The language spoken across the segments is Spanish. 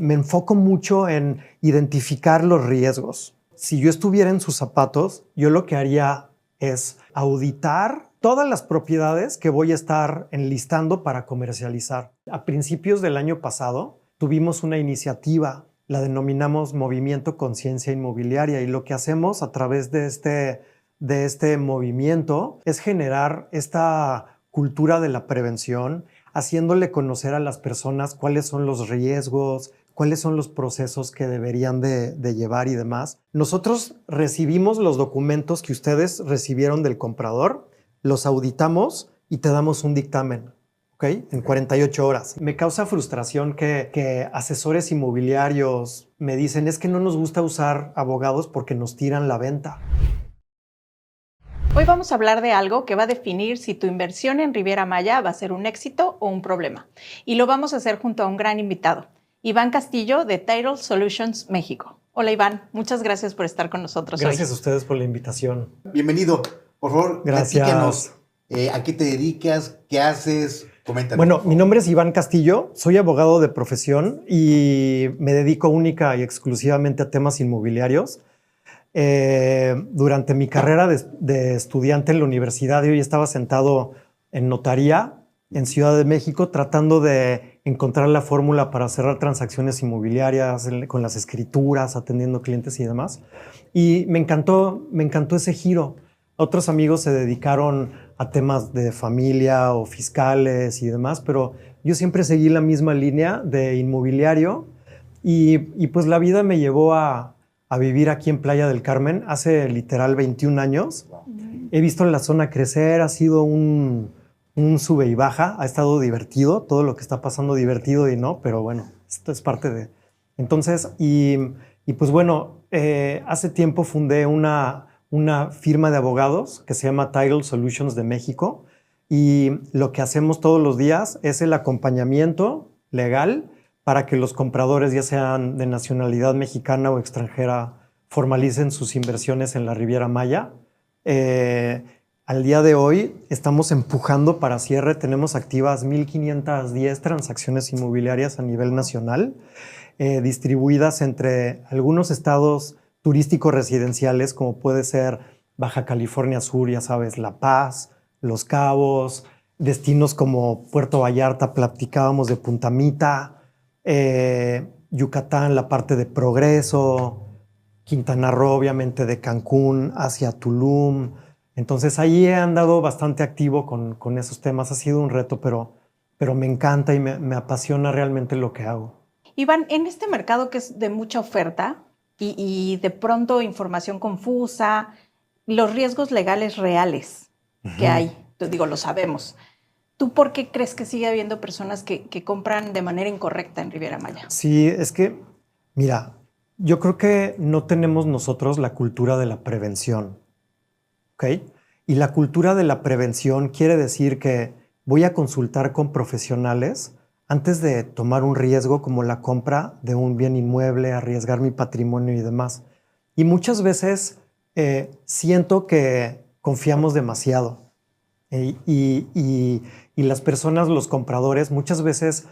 Me enfoco mucho en identificar los riesgos. Si yo estuviera en sus zapatos, yo lo que haría es auditar todas las propiedades que voy a estar enlistando para comercializar. A principios del año pasado tuvimos una iniciativa, la denominamos Movimiento Conciencia Inmobiliaria, y lo que hacemos a través de este movimiento es generar esta cultura de la prevención, haciéndole conocer a las personas cuáles son los riesgos, cuáles son los procesos que deberían de llevar y demás. Nosotros recibimos los documentos que ustedes recibieron del comprador, los auditamos y te damos un dictamen, ¿ok? En 48 horas. Me causa frustración que asesores inmobiliarios me dicen, es que no nos gusta usar abogados porque nos tiran la venta. Hoy vamos a hablar de algo que va a definir si tu inversión en Riviera Maya va a ser un éxito o un problema. Y lo vamos a hacer junto a un gran invitado, Iván Castillo de Title Solutions México. Hola Iván, muchas gracias por estar con nosotros hoy. Gracias a ustedes por la invitación. Bienvenido. Por favor, Gracias. platícanos. ¿A qué te dedicas? ¿Qué haces? Coméntanos. Bueno, mi nombre es Iván Castillo, soy abogado de profesión y me dedico única y exclusivamente a temas inmobiliarios. Durante mi carrera de estudiante en la universidad, yo ya estaba sentado en notaría en Ciudad de México tratando de encontrar la fórmula para cerrar transacciones inmobiliarias con las escrituras, atendiendo clientes y demás. Y me encantó ese giro. Otros amigos se dedicaron a temas de familia o fiscales y demás, pero yo siempre seguí la misma línea de inmobiliario y pues la vida me llevó a vivir aquí en Playa del Carmen hace literal 21 años. He visto la zona crecer, ha sido un sube y baja, ha estado divertido, todo lo que está pasando divertido y no, pero bueno, esto es parte de... Entonces, y pues bueno, hace tiempo fundé una firma de abogados que se llama Title Solutions de México, y lo que hacemos todos los días es el acompañamiento legal para que los compradores, ya sean de nacionalidad mexicana o extranjera, formalicen sus inversiones en la Riviera Maya. Al día de hoy estamos empujando para cierre. Tenemos activas 1,510 transacciones inmobiliarias a nivel nacional, distribuidas entre algunos estados turísticos residenciales, como puede ser Baja California Sur, ya sabes, La Paz, Los Cabos, destinos como Puerto Vallarta, platicábamos de Punta Mita, Yucatán, la parte de Progreso, Quintana Roo, obviamente de Cancún hacia Tulum. Entonces ahí he andado bastante activo con esos temas. Ha sido un reto, pero me encanta y me apasiona realmente lo que hago. Iván, en este mercado que es de mucha oferta y de pronto información confusa, los riesgos legales reales que hay, digo, lo sabemos. ¿Tú por qué crees que sigue habiendo personas que compran de manera incorrecta en Riviera Maya? Sí, es que, mira, yo creo que no tenemos nosotros la cultura de la prevención, ¿ok? Y la cultura de la prevención quiere decir que voy a consultar con profesionales antes de tomar un riesgo como la compra de un bien inmueble, arriesgar mi patrimonio y demás. Y muchas veces siento que confiamos demasiado. Y las personas, los compradores, muchas veces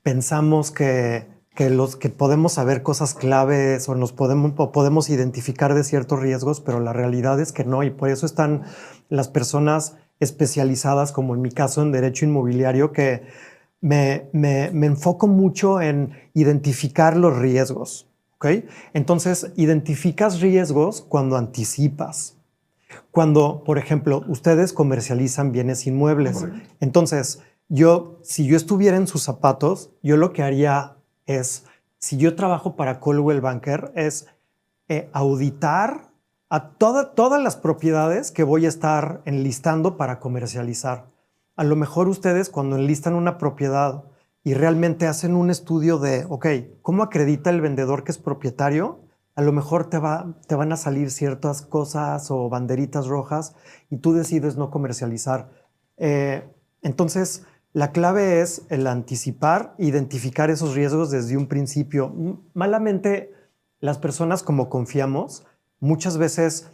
pensamos que podemos saber cosas claves o podemos identificar de ciertos riesgos, pero la realidad es que no, y por eso están las personas especializadas, como en mi caso en derecho inmobiliario, que me enfoco mucho en identificar los riesgos, ¿ok? Entonces, identificas riesgos cuando anticipas. Cuando, por ejemplo, ustedes comercializan bienes inmuebles. Entonces, si yo estuviera en sus zapatos, yo lo que haría es, si yo trabajo para Coldwell Banker, es auditar a todas las propiedades que voy a estar enlistando para comercializar. A lo mejor ustedes, cuando enlistan una propiedad y realmente hacen un estudio de, ok, ¿cómo acredita el vendedor que es propietario? A lo mejor te van a salir ciertas cosas o banderitas rojas y tú decides no comercializar. Entonces, la clave es el anticipar, identificar esos riesgos desde un principio. Malamente, las personas, como confiamos, muchas veces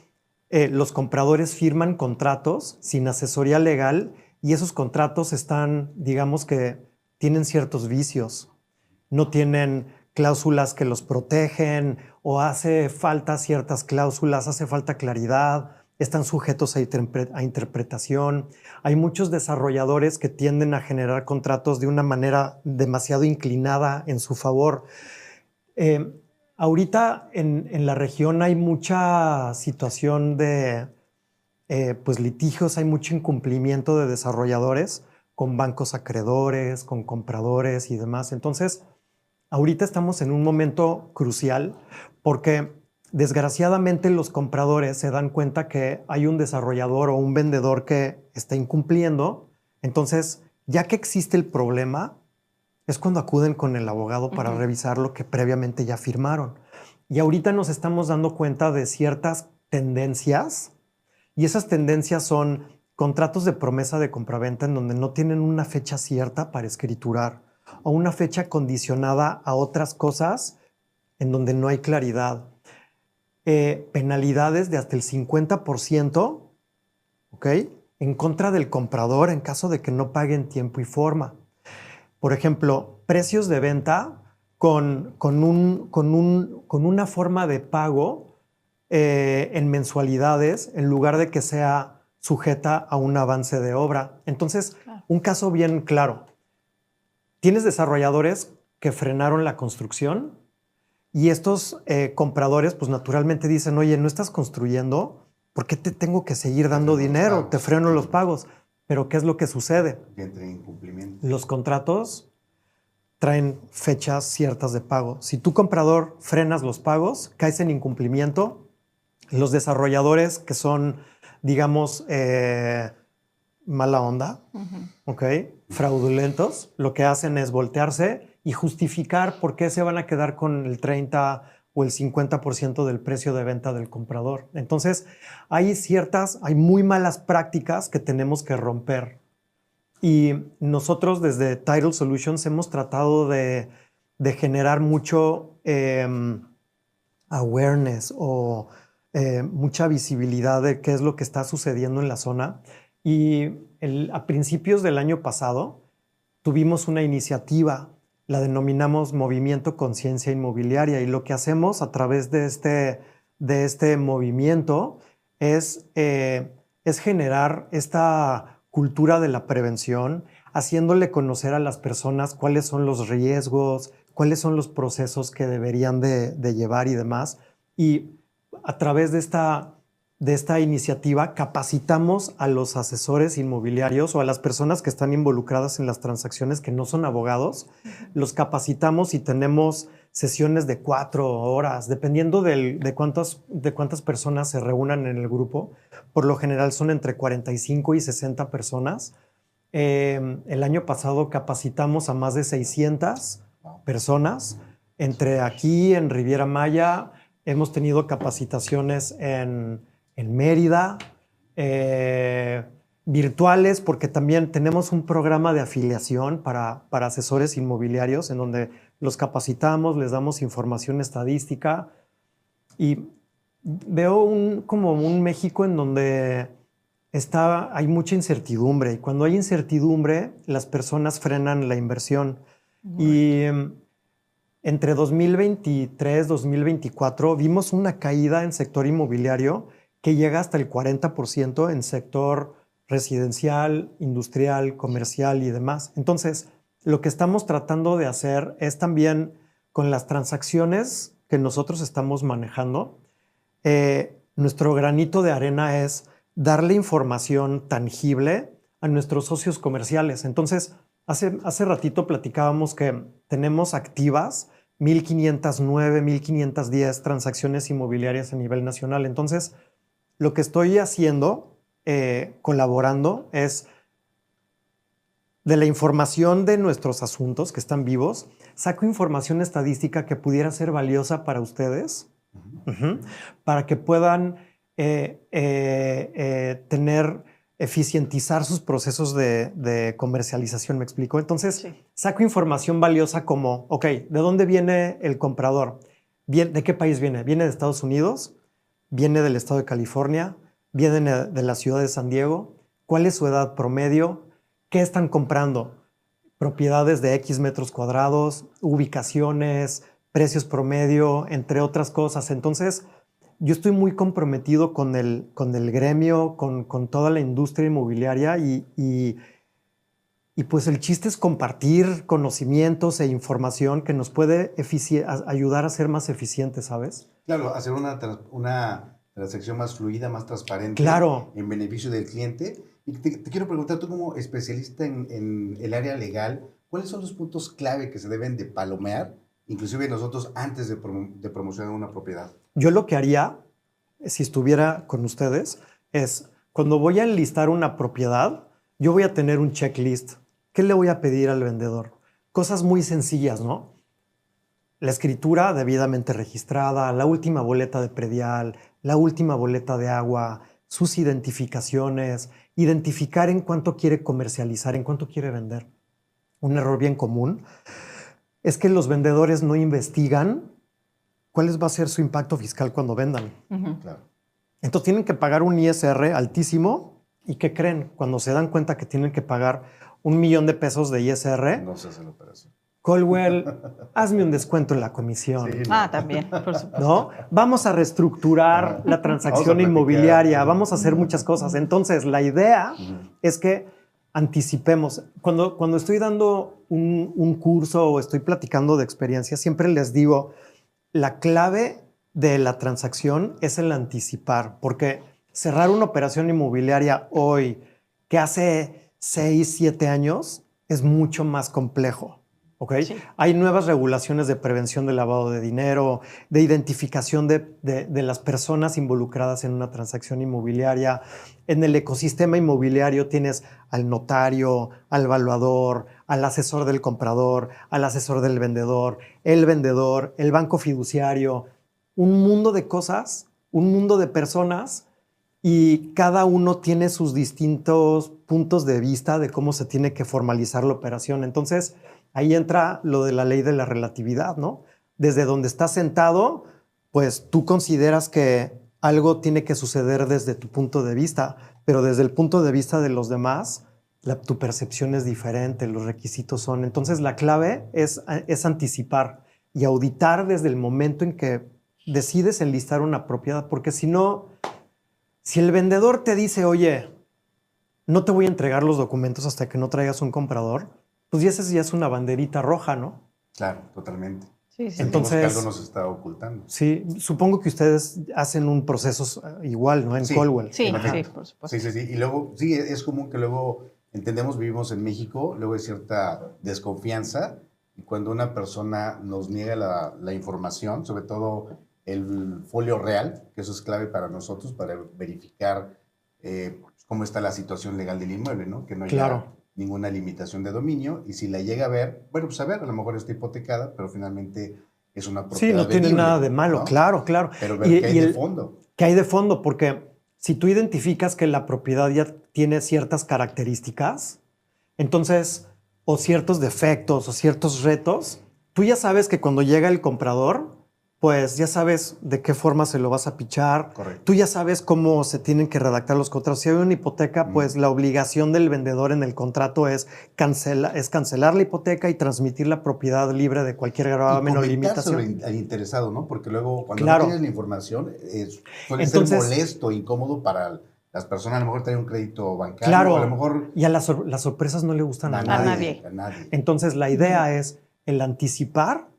los compradores firman contratos sin asesoría legal y esos contratos están, digamos que tienen ciertos vicios. no tienen cláusulas que los protegen o hace falta ciertas cláusulas, hace falta claridad, están sujetos a interpretación. Hay muchos desarrolladores que tienden a generar contratos de una manera demasiado inclinada en su favor. Ahorita en la región hay mucha situación de pues litigios, hay mucho incumplimiento de desarrolladores con bancos acreedores, con compradores y demás. Entonces, ahorita estamos en un momento crucial porque desgraciadamente los compradores se dan cuenta que hay un desarrollador o un vendedor que está incumpliendo. Entonces, ya que existe el problema, es cuando acuden con el abogado para revisar lo que previamente ya firmaron. Y ahorita nos estamos dando cuenta de ciertas tendencias, y esas tendencias son contratos de promesa de compraventa en donde no tienen una fecha cierta para escriturar o una fecha condicionada a otras cosas en donde no hay claridad. Penalidades de hasta el 50%, ¿ok?, en contra del comprador en caso de que no pague en tiempo y forma. Por ejemplo, precios de venta con una forma de pago en mensualidades en lugar de que sea sujeta a un avance de obra. Entonces, un caso bien claro. Tienes desarrolladores que frenaron la construcción y estos compradores, pues naturalmente dicen, oye, no estás construyendo, ¿por qué te tengo que seguir dando dinero? Te freno los pagos. Pero ¿qué es lo que sucede? Que entre en incumplimiento. Los contratos traen fechas ciertas de pago. Si tú, comprador, frenas los pagos, caes en incumplimiento. Los desarrolladores que son, digamos, mala onda, ¿ok?, fraudulentos, lo que hacen es voltearse y justificar por qué se van a quedar con el 30 o el 50% del precio de venta del comprador. Entonces, hay muy malas prácticas que tenemos que romper. Y nosotros desde Title Solutions hemos tratado de generar mucho awareness o mucha visibilidad de qué es lo que está sucediendo en la zona. Y a principios del año pasado tuvimos una iniciativa, la denominamos Movimiento Conciencia Inmobiliaria, y lo que hacemos a través de este movimiento es generar esta cultura de la prevención, haciéndole conocer a las personas cuáles son los riesgos, cuáles son los procesos que deberían de llevar y demás. Y a través de esta iniciativa capacitamos a los asesores inmobiliarios o a las personas que están involucradas en las transacciones que no son abogados. Los capacitamos y tenemos sesiones de 4 horas, dependiendo de cuántas personas se reúnan en el grupo. Por lo general son entre 45 y 60 personas. El año pasado capacitamos a más de 600 personas. Entre aquí, en Riviera Maya, hemos tenido capacitaciones en Mérida, virtuales, porque también tenemos un programa de afiliación para asesores inmobiliarios en donde los capacitamos, les damos información estadística, y veo como un México en donde hay mucha incertidumbre, y cuando hay incertidumbre las personas frenan la inversión. Y entre 2023 y 2024 vimos una caída en sector inmobiliario que llega hasta el 40% en sector residencial, industrial, comercial y demás. Entonces, lo que estamos tratando de hacer es también, con las transacciones que nosotros estamos manejando, nuestro granito de arena es darle información tangible a nuestros socios comerciales. Entonces, hace ratito platicábamos que tenemos activas 1,509, 1,510 transacciones inmobiliarias a nivel nacional. Entonces, lo que estoy haciendo, colaborando, es de la información de nuestros asuntos que están vivos, saco información estadística que pudiera ser valiosa para ustedes, para que puedan eficientizar sus procesos de comercialización, ¿me explico? Entonces, saco información valiosa como, ok, ¿de dónde viene el comprador? ¿De qué país viene? ¿Viene de Estados Unidos? ¿Viene del estado de California? ¿Viene de la ciudad de San Diego? ¿Cuál es su edad promedio? ¿Qué están comprando? propiedades de X metros cuadrados, ubicaciones, precios promedio, entre otras cosas. Entonces, yo estoy muy comprometido con el gremio, con toda la industria inmobiliaria y pues el chiste es compartir conocimientos e información que nos puede ayudar a ser más eficientes, ¿sabes? Claro, hacer una transacción más fluida, más transparente. Claro. En beneficio del cliente. Y te quiero preguntar, tú como especialista en el área legal, ¿cuáles son los puntos clave que se deben de palomear, inclusive nosotros antes de promocionar una propiedad? Yo lo que haría, si estuviera con ustedes, es cuando voy a enlistar una propiedad, yo voy a tener un checklist. ¿Qué le voy a pedir al vendedor? Cosas muy sencillas, ¿no? La escritura debidamente registrada, la última boleta de predial, la última boleta de agua, sus identificaciones, identificar en cuánto quiere comercializar, en cuánto quiere vender. Un error bien común es que los vendedores no investigan cuál va a ser su impacto fiscal cuando vendan. Claro. Entonces tienen que pagar un ISR altísimo y ¿qué creen? Cuando se dan cuenta que tienen que pagar $1,000,000 de ISR, No se hace la operación. Coldwell, hazme un descuento en la comisión. Sí, También, por supuesto. ¿No? Vamos a reestructurar la transacción Vamos a inmobiliaria, vamos a hacer muchas cosas. Entonces, la idea es que anticipemos. Cuando estoy dando un curso o estoy platicando de experiencia, siempre les digo, la clave de la transacción es el anticipar, porque cerrar una operación inmobiliaria hoy, que hace 6, 7 años, es mucho más complejo. ¿Okay? Sí. Hay nuevas regulaciones de prevención del lavado de dinero, de identificación de las personas involucradas en una transacción inmobiliaria. En el ecosistema inmobiliario tienes al notario, al evaluador, al asesor del comprador, al asesor del vendedor, el banco fiduciario, un mundo de cosas, un mundo de personas y cada uno tiene sus distintos puntos de vista de cómo se tiene que formalizar la operación. Entonces, ahí entra lo de la ley de la relatividad, ¿no? Desde donde estás sentado, pues tú consideras que algo tiene que suceder desde tu punto de vista, pero desde el punto de vista de los demás, tu percepción es diferente, los requisitos son. Entonces, la clave es anticipar y auditar desde el momento en que decides enlistar una propiedad, porque si no, si el vendedor te dice, oye, no te voy a entregar los documentos hasta que no traigas un comprador, pues esa ya es una banderita roja, ¿no? Claro, totalmente. Sí, sí. Entonces, que Entonces, algo nos está ocultando. sí, supongo que ustedes hacen un proceso igual, ¿no? En Sí. Coldwell. Sí, Ajá. sí, por supuesto. Sí. Y luego, sí, es común que luego entendemos, vivimos en México, luego hay cierta desconfianza y cuando una persona nos niega la información, sobre todo el folio real, que eso es clave para nosotros, para verificar cómo está la situación legal del inmueble, ¿no? Que no haya Claro. ninguna limitación de dominio y si la llega a ver, bueno, pues a ver, a lo mejor está hipotecada, pero finalmente es una propiedad Sí, no tiene vendible, nada de malo, ¿no? claro. Pero ver qué hay de fondo. ¿Qué hay de fondo? Porque si tú identificas que la propiedad ya tiene ciertas características, entonces, o ciertos defectos o ciertos retos, tú ya sabes que cuando llega el comprador, pues ya sabes de qué forma se lo vas a pichar. Correcto. Tú ya sabes cómo se tienen que redactar los contratos. Si hay una hipoteca, pues la obligación del vendedor en el contrato es cancelar la hipoteca y transmitir la propiedad libre de cualquier gravamen o limitación. Al interesado, ¿no? Porque luego cuando Claro. no tienes la información suele Entonces, ser molesto, incómodo para las personas. A lo mejor traen un crédito bancario. Claro, O a lo mejor y a las sorpresas no le gustan a nadie. nadie. A nadie. Entonces, la idea es el anticipar.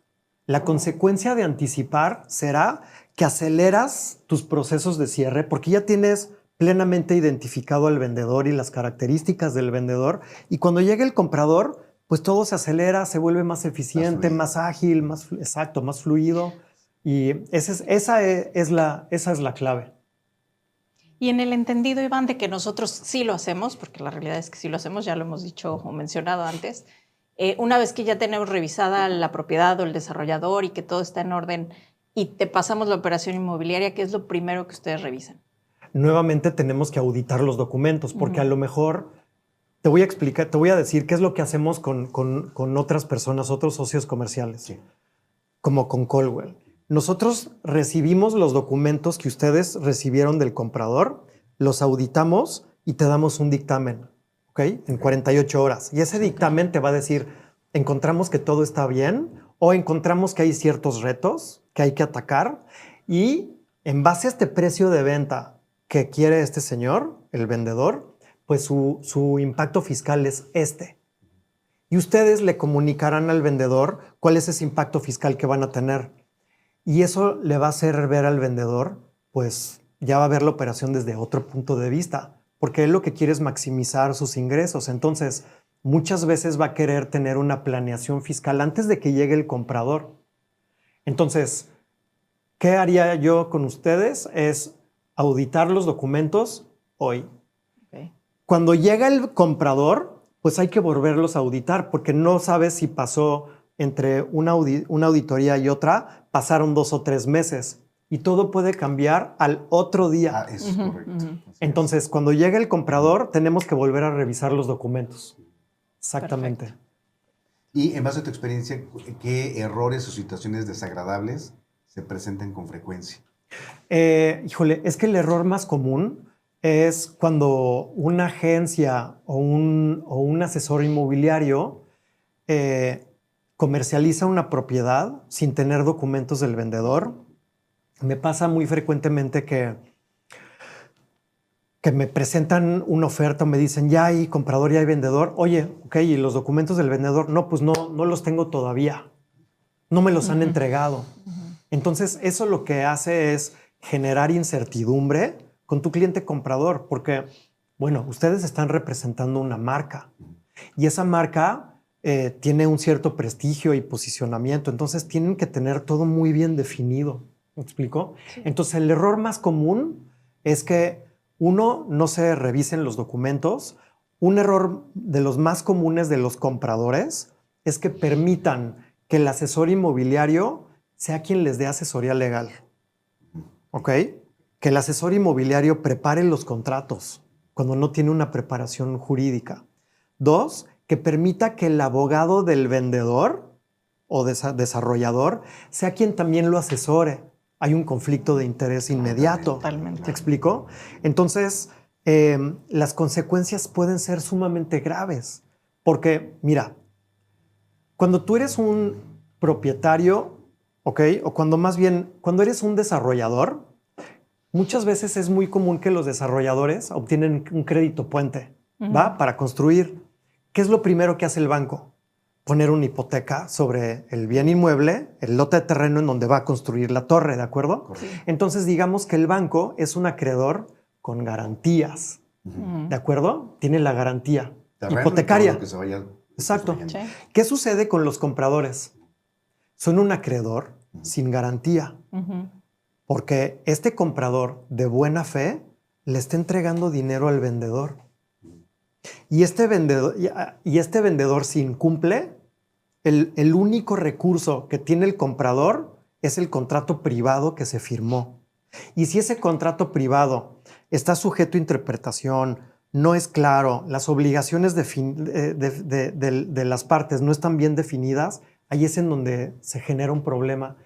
La consecuencia de anticipar será que aceleras tus procesos de cierre porque ya tienes plenamente identificado al vendedor y las características del vendedor. Y cuando llegue el comprador, pues todo se acelera, se vuelve más eficiente, más ágil, más fluido. Y esa es la clave. Y en el entendido, Iván, de que nosotros sí lo hacemos, porque la realidad es que sí lo hacemos, ya lo hemos dicho o mencionado antes, una vez que ya tenemos revisada la propiedad o el desarrollador y que todo está en orden y te pasamos la operación inmobiliaria, ¿qué es lo primero que ustedes revisan? Nuevamente tenemos que auditar los documentos porque a lo mejor te voy a decir qué es lo que hacemos con otras personas, otros socios comerciales, Sí. como con Coldwell. Nosotros recibimos los documentos que ustedes recibieron del comprador, los auditamos y te damos un dictamen. ¿ok? En 48 horas. Y ese dictamen te va a decir, encontramos que todo está bien o encontramos que hay ciertos retos que hay que atacar y en base a este precio de venta que quiere este señor, el vendedor, pues su impacto fiscal es este. Y ustedes le comunicarán al vendedor cuál es ese impacto fiscal que van a tener. Y eso le va a hacer ver al vendedor, pues ya va a ver la operación desde otro punto de vista, porque él lo que quiere es maximizar sus ingresos. Entonces, muchas veces va a querer tener una planeación fiscal antes de que llegue el comprador. Entonces, ¿qué haría yo con ustedes? Es auditar los documentos hoy. Ok. Cuando llega el comprador, pues hay que volverlos a auditar porque no sabes si pasó entre una auditoría y otra, pasaron 2 o 3 meses y todo puede cambiar al otro día. Eso es correcto. Así es. Entonces, cuando llega el comprador, tenemos que volver a revisar los documentos. Exactamente. Perfecto. Y en base a tu experiencia, ¿qué errores o situaciones desagradables se presentan con frecuencia? Híjole, es que el error más común es cuando una agencia o un asesor inmobiliario comercializa una propiedad sin tener documentos del vendedor. Me pasa muy frecuentemente que me presentan una oferta o me dicen, ya hay comprador, ya hay vendedor. Oye, ok, ¿y los documentos del vendedor? No, pues no los tengo todavía. No me los han entregado. Entonces, eso lo que hace es generar incertidumbre con tu cliente comprador, porque, bueno, ustedes están representando una marca y esa marca tiene un cierto prestigio y posicionamiento. Entonces, tienen que tener todo muy bien definido. ¿Me explico? Sí. Entonces, el error más común es que uno, no se revisen los documentos. Un error de los más comunes de los compradores es que permitan que el asesor inmobiliario sea quien les dé asesoría legal. ¿Ok? Que el asesor inmobiliario prepare los contratos cuando no tiene una preparación jurídica. 2, que permita que el abogado del vendedor o desarrollador sea quien también lo asesore. Hay un conflicto de interés inmediato. Totalmente. ¿Te explico? Entonces, las consecuencias pueden ser sumamente graves. Porque, mira, cuando tú eres un propietario, ¿ok? O cuando eres un desarrollador, muchas veces es muy común que los desarrolladores obtienen un crédito puente, ¿va? Para construir. ¿Qué es lo primero que hace el banco? Poner una hipoteca sobre el bien inmueble, el lote de terreno en donde va a construir la torre, ¿de acuerdo? Correcto. Sí. Entonces, digamos que el banco es un acreedor con garantías, ¿de acuerdo? Tiene la garantía Terreno y hipotecaria. todo lo que se vaya Exacto. construyendo. Sí. ¿Qué sucede con los compradores? Son un acreedor sin garantía, porque este comprador de buena fe le está entregando dinero al vendedor. Y este vendedor, si incumple, el único recurso que tiene el comprador es el contrato privado que se firmó. Y si ese contrato privado está sujeto a interpretación, no es claro, las obligaciones de las partes no están bien definidas, ahí es en donde se genera un problema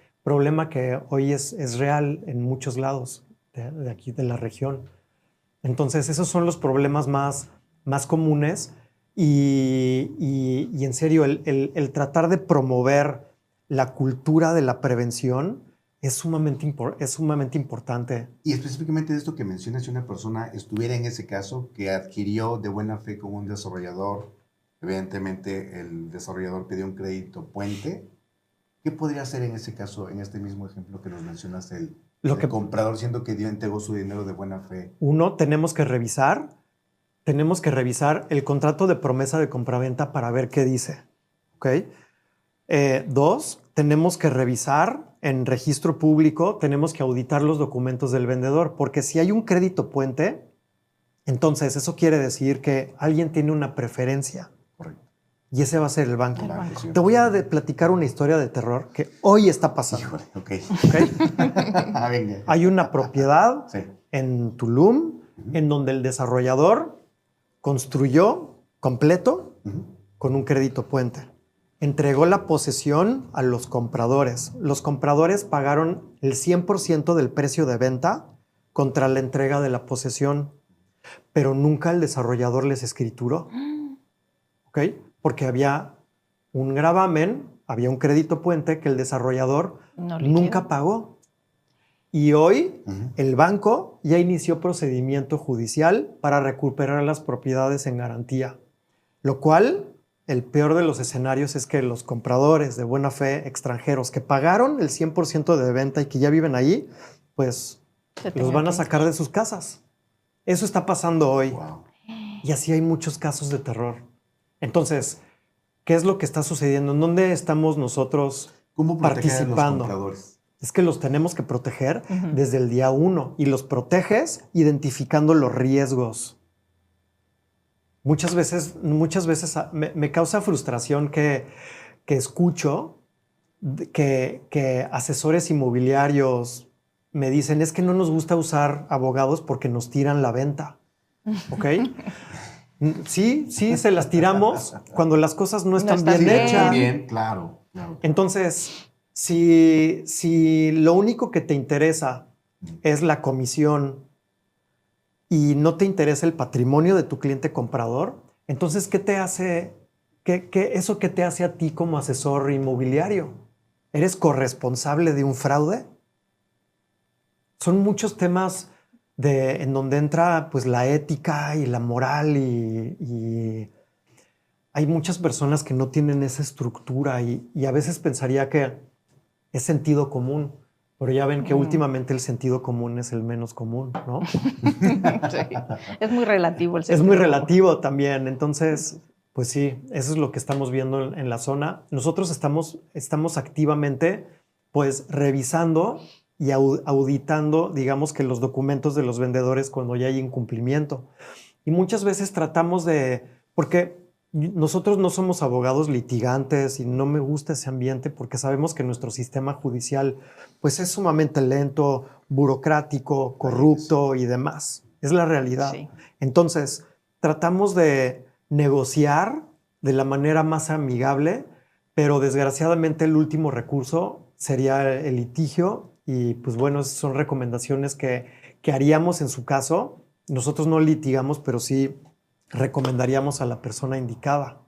que hoy es real en muchos lados de aquí, de la región. Entonces, esos son los problemas más comunes y en serio, el tratar de promover la cultura de la prevención es sumamente importante. Y específicamente de esto que mencionas, si una persona estuviera en ese caso, que adquirió de buena fe con un desarrollador, evidentemente el desarrollador pidió un crédito puente, ¿qué podría hacer en ese caso, en este mismo ejemplo que nos mencionas, el comprador siendo que entregó su dinero de buena fe? Uno, tenemos que revisar el contrato de promesa de compraventa para ver qué dice. ¿Ok? 2, tenemos que revisar en registro público, tenemos que auditar los documentos del vendedor, porque si hay un crédito puente, entonces eso quiere decir que alguien tiene una preferencia. Correcto. Y ese va a ser el banco. El banco. Sí. Te voy a platicar una historia de terror que hoy está pasando. Híjole, ok. ¿Ok? Venga. Hay una propiedad Sí. en Tulum en donde el desarrollador construyó completo con un crédito puente. Entregó la posesión a los compradores. Los compradores pagaron el 100% del precio de venta contra la entrega de la posesión. pero nunca el desarrollador les escrituró, ¿ok? Porque había un gravamen, había un crédito puente que el desarrollador No nunca liquido. pagó. Y hoy el banco ya inició procedimiento judicial para recuperar las propiedades en garantía, lo cual, el peor de los escenarios es que los compradores de buena fe extranjeros que pagaron el 100% de venta y que ya viven ahí, pues Se los tengan van a que sacar de sus casas. Eso está pasando hoy. Wow. Y así hay muchos casos de terror. Entonces, ¿qué es lo que está sucediendo? ¿En dónde estamos nosotros ¿Cómo proteger a los participando? compradores? Es que los tenemos que proteger Ujú. desde el día 1 y los proteges identificando los riesgos. Muchas veces me causa frustración que escucho que asesores inmobiliarios me dicen es que no nos gusta usar abogados porque nos tiran la venta. ¿Ok? Sí, se las tiramos cuando las cosas no están están bien bien. hechas. Bien, claro, claro. Entonces, si lo único que te interesa es la comisión y no te interesa el patrimonio de tu cliente comprador, entonces, ¿qué te hace, eso qué te hace a ti como asesor inmobiliario? ¿Eres corresponsable de un fraude? Son muchos temas en donde entra pues la ética y la moral y hay muchas personas que no tienen esa estructura y a veces pensaría que es sentido común, pero ya ven que últimamente el sentido común es el menos común, ¿no? Sí. Es muy relativo el Es muy sentido. relativo también. Entonces, pues sí, eso es lo que estamos viendo en la zona. Nosotros estamos activamente pues revisando y auditando, digamos que los documentos de los vendedores cuando ya hay incumplimiento. Y muchas veces tratamos porque nosotros no somos abogados litigantes y no me gusta ese ambiente porque sabemos que nuestro sistema judicial pues es sumamente lento, burocrático, corrupto y demás. Es la realidad. Sí. Entonces, tratamos de negociar de la manera más amigable, pero desgraciadamente el último recurso sería el litigio y pues bueno, esas son recomendaciones que haríamos en su caso. Nosotros no litigamos, pero sí recomendaríamos a la persona indicada.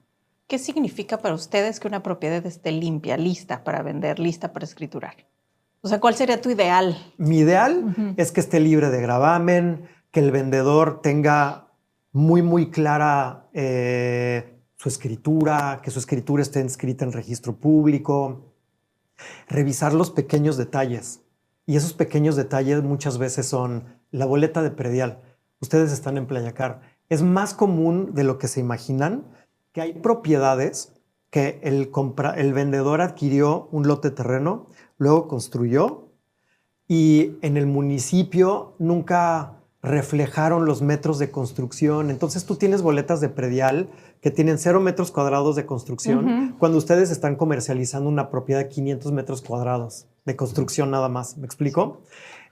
¿Qué significa para ustedes que una propiedad esté limpia, lista para vender, lista para escriturar? O sea, ¿cuál sería tu ideal? Mi ideal es que esté libre de gravamen, que el vendedor tenga muy clara su escritura, que su escritura esté inscrita en registro público, revisar los pequeños detalles. Y esos pequeños detalles muchas veces son la boleta de predial. Ustedes están en Playacar. Es más común de lo que se imaginan que hay propiedades que el vendedor adquirió un lote de terreno, luego construyó y en el municipio nunca reflejaron los metros de construcción. Entonces tú tienes boletas de predial que tienen 0 metros cuadrados de construcción cuando ustedes están comercializando una propiedad de 500 metros cuadrados de construcción nada más. ¿Me explico?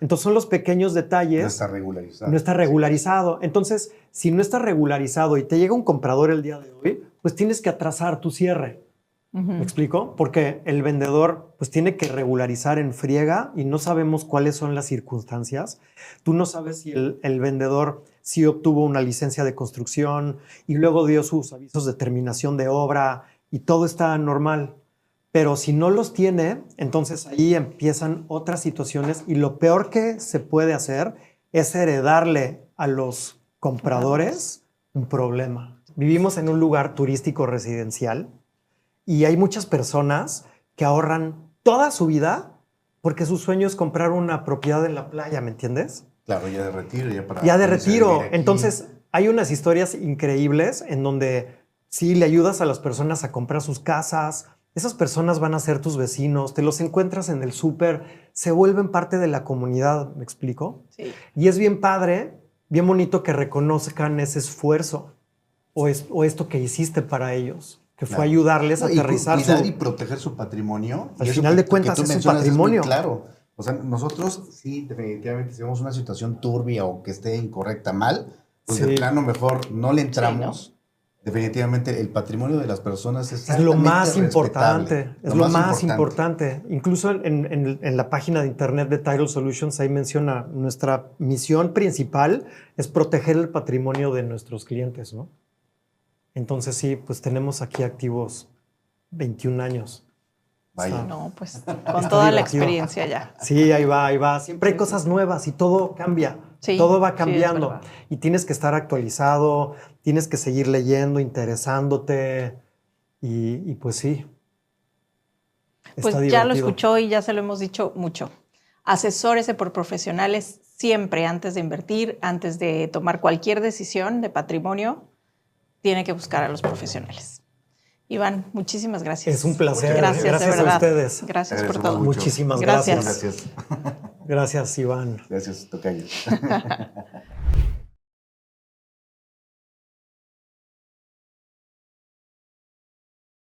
Entonces son los pequeños detalles. No está regularizado. No está regularizado. Entonces, si no está regularizado y te llega un comprador el día de hoy, pues tienes que atrasar tu cierre. ¿Me explico? Porque el vendedor pues tiene que regularizar en friega y no sabemos cuáles son las circunstancias. Tú no sabes si el vendedor sí obtuvo una licencia de construcción y luego dio sus avisos de terminación de obra y todo está normal. Pero si no los tiene, entonces ahí empiezan otras situaciones y lo peor que se puede hacer es heredarle a los compradores un problema. Vivimos en un lugar turístico residencial y hay muchas personas que ahorran toda su vida porque su sueño es comprar una propiedad en la playa, ¿me entiendes? Claro, ya de retiro, Ya de irse a retiro. vivir aquí. Entonces, hay unas historias increíbles en donde sí le ayudas a las personas a comprar sus casas. Esas personas van a ser tus vecinos, te los encuentras en el súper, se vuelven parte de la comunidad, ¿me explico? Sí. Y es bien padre, bien bonito que reconozcan ese esfuerzo o esto que hiciste para ellos, que fue Claro. ayudarles a No, y aterrizar cuidar y proteger su patrimonio. Al Y eso final de que cuentas tú es su mencionas patrimonio. muy claro. O sea, nosotros sí, definitivamente, si vemos una situación turbia o que esté incorrecta, mal, pues Sí. de plano mejor no le entramos. Definitivamente el patrimonio de las personas Es lo más altamente importante, respetable, es lo más importante. Incluso en la página de internet de Title Solutions, ahí menciona, nuestra misión principal es proteger el patrimonio de nuestros clientes, ¿no? Entonces sí, pues tenemos aquí activos 21 años. Vaya. No, pues Está con toda la divertido. experiencia ya. Sí, ahí va, ahí va. Siempre hay cosas nuevas y todo cambia. Sí, Todo va sí, es cambiando. verdad. Y tienes que estar actualizado, tienes que seguir leyendo, interesándote. Y pues sí. Pues Está ya lo divertido. escuchó y ya se lo hemos dicho mucho. Asesórese por profesionales siempre antes de invertir, antes de tomar cualquier decisión de patrimonio, tiene que buscar a los profesionales. Iván, muchísimas gracias. Es un placer. Gracias, de Gracias a verdad. ustedes. Gracias por Agradecemos todo. mucho. Muchísimas Gracias. gracias. Gracias. Gracias, Iván. Gracias, tocayo.